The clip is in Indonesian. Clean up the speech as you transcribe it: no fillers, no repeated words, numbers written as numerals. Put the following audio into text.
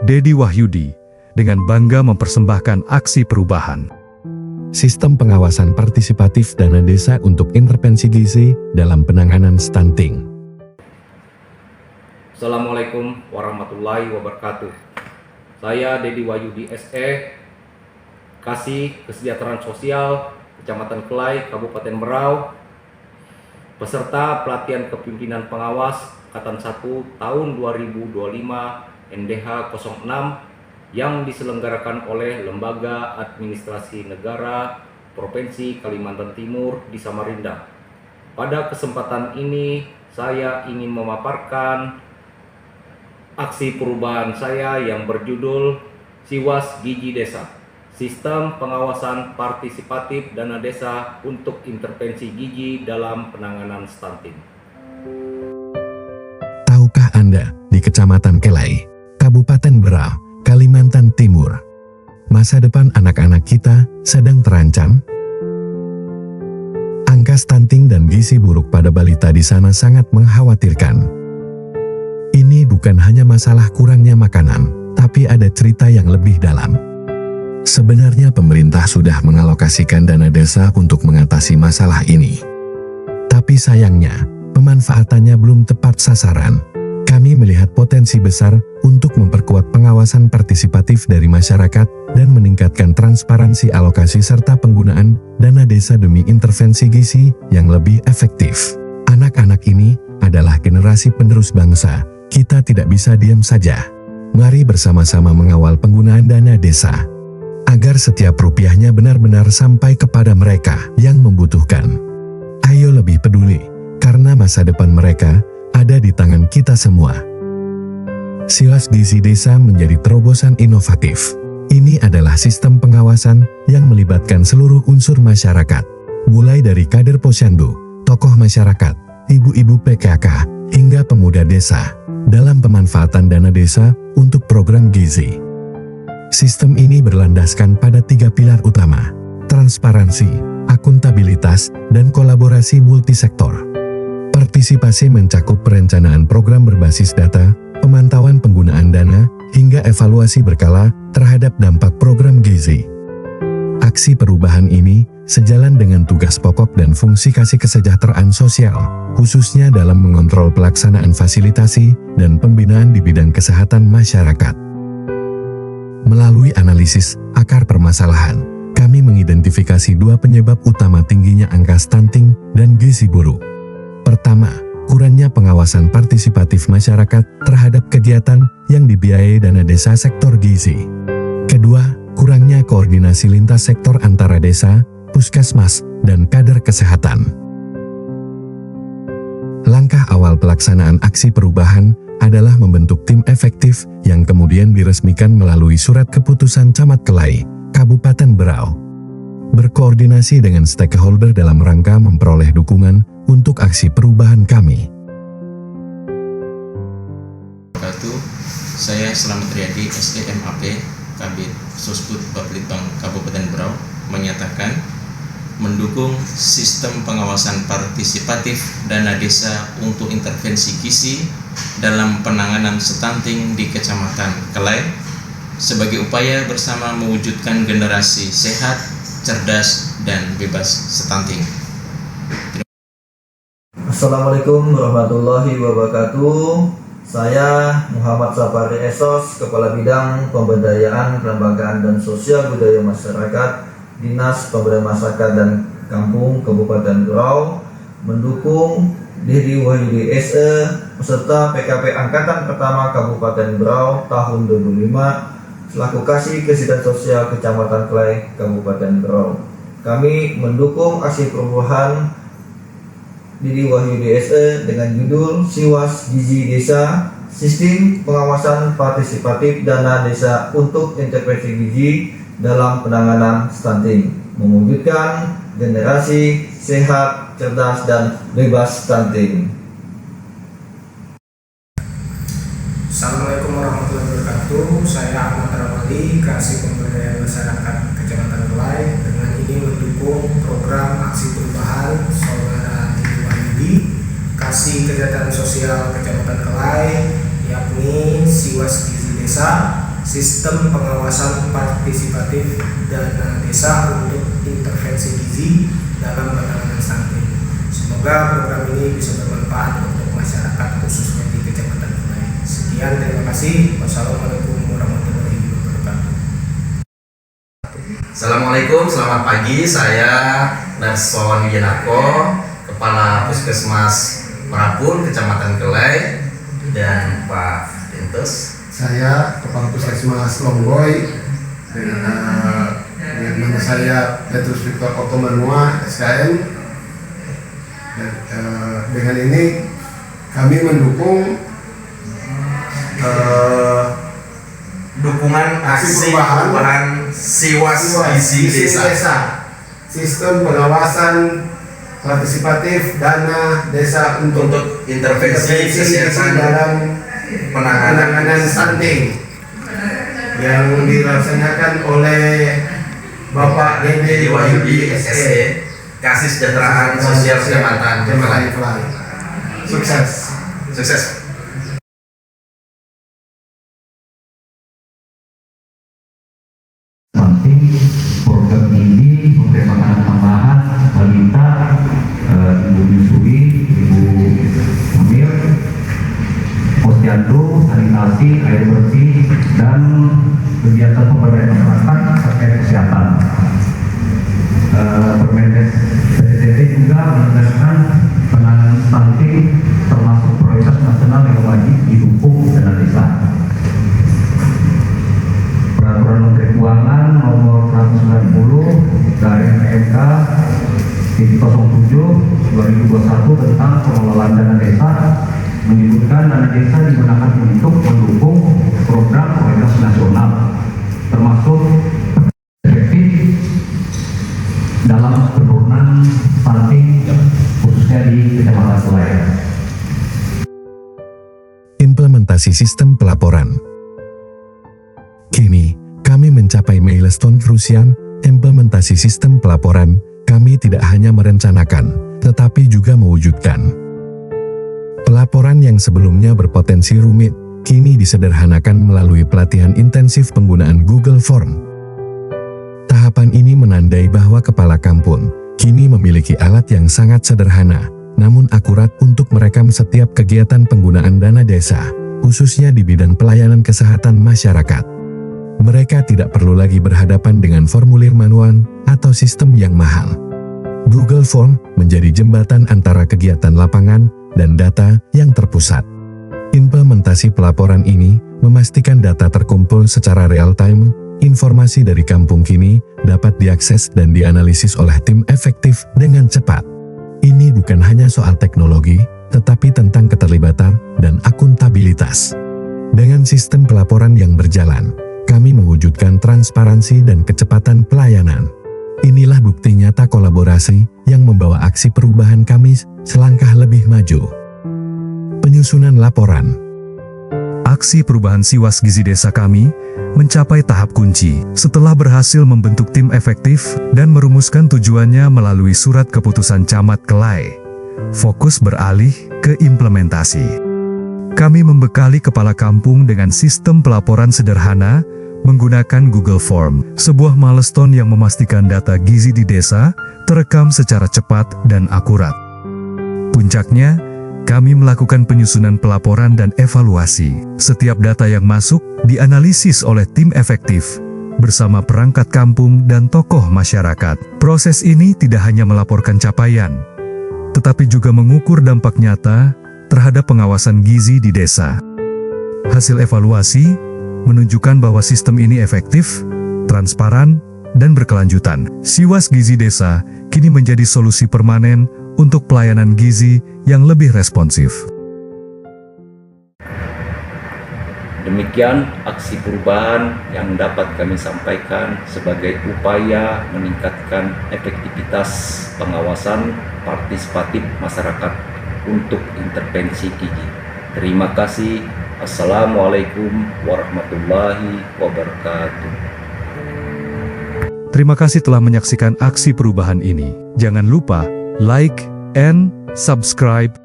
Dedi Wahyudi, dengan bangga mempersembahkan aksi perubahan. Sistem pengawasan partisipatif dana desa untuk intervensi gizi dalam penanganan stunting. Assalamualaikum warahmatullahi wabarakatuh. Saya Dedi Wahyudi SE, Kasih Kesejahteraan Sosial Kecamatan Kelai, Kabupaten Berau, peserta pelatihan kepemimpinan pengawas Angkatan 1 tahun 2025 NDH 06 yang diselenggarakan oleh Lembaga Administrasi Negara Provinsi Kalimantan Timur di Samarinda. Pada kesempatan ini saya ingin memaparkan aksi perubahan saya yang berjudul Siwas Gizi Desa, Sistem Pengawasan Partisipatif Dana Desa untuk Intervensi Gizi dalam Penanganan Stunting. Tahukah Anda, di Kecamatan Kelai, Kabupaten Berau, Kalimantan Timur, masa depan anak-anak kita sedang terancam? Angka stunting dan gizi buruk pada balita di sana sangat mengkhawatirkan. Ini bukan hanya masalah kurangnya makanan, tapi ada cerita yang lebih dalam. Sebenarnya pemerintah sudah mengalokasikan dana desa untuk mengatasi masalah ini. Tapi sayangnya, pemanfaatannya belum tepat sasaran. Kami melihat potensi besar untuk memperkuat pengawasan partisipatif dari masyarakat dan meningkatkan transparansi alokasi serta penggunaan dana desa demi intervensi gizi yang lebih efektif. Anak-anak ini adalah generasi penerus bangsa. Kita tidak bisa diam saja. Mari bersama-sama mengawal penggunaan dana desa, agar setiap rupiahnya benar-benar sampai kepada mereka yang membutuhkan. Ayo lebih peduli, karena masa depan mereka ada di tangan kita semua. Siwas Gizi Desa menjadi terobosan inovatif. Ini adalah sistem pengawasan yang melibatkan seluruh unsur masyarakat, mulai dari kader posyandu, tokoh masyarakat, ibu-ibu PKK, hingga pemuda desa, dalam pemanfaatan dana desa untuk program gizi. Sistem ini berlandaskan pada 3 pilar utama: transparansi, akuntabilitas, dan kolaborasi multisektor. Partisipasi mencakup perencanaan program berbasis data, pemantauan penggunaan dana, hingga evaluasi berkala terhadap dampak program gizi. Aksi perubahan ini sejalan dengan tugas pokok dan fungsi kasih kesejahteraan sosial, khususnya dalam mengontrol pelaksanaan fasilitasi dan pembinaan di bidang kesehatan masyarakat. Melalui analisis akar permasalahan, kami mengidentifikasi 2 penyebab utama tingginya angka stunting dan gizi buruk. Pertama, kurangnya pengawasan partisipatif masyarakat terhadap kegiatan yang dibiayai dana desa sektor gizi. Kedua, kurangnya koordinasi lintas sektor antara desa, puskesmas, dan kader kesehatan. Langkah awal pelaksanaan aksi perubahan adalah membentuk tim efektif yang kemudian diresmikan melalui surat keputusan Camat Kelai, Kabupaten Berau. Berkoordinasi dengan stakeholder dalam rangka memperoleh dukungan untuk aksi perubahan kami. Saya Slamet Riyadi, SEMAP, Kabid Sosput Baplitbang Kabupaten Berau, menyatakan mendukung sistem pengawasan partisipatif dana desa untuk intervensi gizi dalam penanganan stunting di Kecamatan Kelai sebagai upaya bersama mewujudkan generasi sehat, cerdas, dan bebas stunting. Assalamualaikum warahmatullahi wabarakatuh. Saya Muhammad Safari Esos, Kepala Bidang Pemberdayaan Kelembagaan dan Sosial Budaya Masyarakat Dinas Pemberdayaan Masyarakat dan Kampung Kabupaten Berau, mendukung Dedi Wahyudi SE peserta PKP Angkatan Pertama Kabupaten Berau tahun 2005 selaku Kasih Kesejahteraan Sosial Kecamatan Kelai, Kabupaten Berau. Kami mendukung aksi perubahan Dedi Wahyudi SE dengan judul Siwas Gizi Desa, Sistem Pengawasan Partisipatif Dana Desa untuk Intervensi Gizi dalam Penanganan Stunting, mewujudkan generasi sehat, cerdas, dan bebas stunting. Assalamualaikum warahmatullahi wabarakatuh. Saya Ahmad Ramali, Kasih Pemberdayaan Masyarakat Kecamatan Kelai, dengan ini mendukung program aksi perubahan Saudara Dedi Wahyudi, Kasih Kesejahteraan Sosial Kecamatan Kelai, yakni Siwas Gizi Desa, sistem pengawasan partisipatif dana desa untuk intervensi gizi dalam penanganan stunting. Semoga program ini bisa bermanfaat untuk masyarakat khususnya di Kecamatan Kelai. Sekian, terima kasih. Wassalamualaikum warahmatullahi wabarakatuh. Assalamualaikum, selamat pagi. Saya Narsawan Wijanarko, Kepala Puskesmas Merapun, Kecamatan Kelai, dan Pak Dintes. Saya Kepala Puskesmas Longboy, dengan nama saya Petrus Victor Otomanua, SKM. Dan, dengan ini kami mendukung Dukungan aksi perubahan Siwas Gizi Desa. Sistem pengawasan partisipatif dana desa untuk intervensi kesehatan dalam penanganan stunting yang dilaksanakan oleh Bapak Dede Wahyudi SE, Kasih Sejahteraan Sosial Kecamatan Kelai. Sukses. Sukses. Program ini memberi makanan tambahan balita, ibu menyusui, ibu hamil, posyandu, sanitasi, air bersih, dan kegiatan pemberdayaan masyarakat terkait kesehatan. Permenkes PDT juga menegaskan penanganan stunting termasuk prioritas nasional yang wajib didukung dana desa. Peraturan Menteri Keuangan nomor 190 garing PMK 07/2021 tentang pengelolaan dana desa menyebutkan dana desa digunakan untuk mendukung program prioritas nasional termasuk efektif dalam penurunan stunting khususnya di Kecamatan Kelai. Implementasi sistem pelaporan. Kini, kami mencapai milestone krusial, implementasi sistem pelaporan. Kami tidak hanya merencanakan, tetapi juga mewujudkan. Pelaporan yang sebelumnya berpotensi rumit, kini disederhanakan melalui pelatihan intensif penggunaan Google Form. Tahapan ini menandai bahwa kepala kampung kini memiliki alat yang sangat sederhana, namun akurat untuk merekam setiap kegiatan penggunaan dana desa, khususnya di bidang pelayanan kesehatan masyarakat. Mereka tidak perlu lagi berhadapan dengan formulir manual atau sistem yang mahal. Google Form menjadi jembatan antara kegiatan lapangan dan data yang terpusat. Implementasi pelaporan ini memastikan data terkumpul secara real-time, informasi dari kampung kini dapat diakses dan dianalisis oleh tim efektif dengan cepat. Ini bukan hanya soal teknologi, tetapi tentang keterlibatan dan akuntabilitas. Dengan sistem pelaporan yang berjalan, kami mewujudkan transparansi dan kecepatan pelayanan. Inilah bukti nyata kolaborasi yang membawa aksi perubahan kami selangkah lebih maju. Penyusunan laporan. Aksi perubahan Siwas Gizi Desa kami mencapai tahap kunci setelah berhasil membentuk tim efektif dan merumuskan tujuannya melalui surat keputusan Camat Kelai. Fokus beralih ke implementasi. Kami membekali kepala kampung dengan sistem pelaporan sederhana menggunakan Google Form, sebuah milestone yang memastikan data gizi di desa terekam secara cepat dan akurat. Puncaknya, kami melakukan penyusunan pelaporan dan evaluasi. Setiap data yang masuk dianalisis oleh tim efektif bersama perangkat kampung dan tokoh masyarakat. Proses ini tidak hanya melaporkan capaian, tetapi juga mengukur dampak nyata terhadap pengawasan gizi di desa. Hasil evaluasi menunjukkan bahwa sistem ini efektif, transparan, dan berkelanjutan. Siwas Gizi Desa kini menjadi solusi permanen untuk pelayanan gizi yang lebih responsif. Demikian aksi perubahan yang dapat kami sampaikan sebagai upaya meningkatkan efektivitas pengawasan partisipatif masyarakat untuk intervensi gizi. Terima kasih. Assalamualaikum warahmatullahi wabarakatuh. Terima kasih telah menyaksikan aksi perubahan ini. Jangan lupa like and subscribe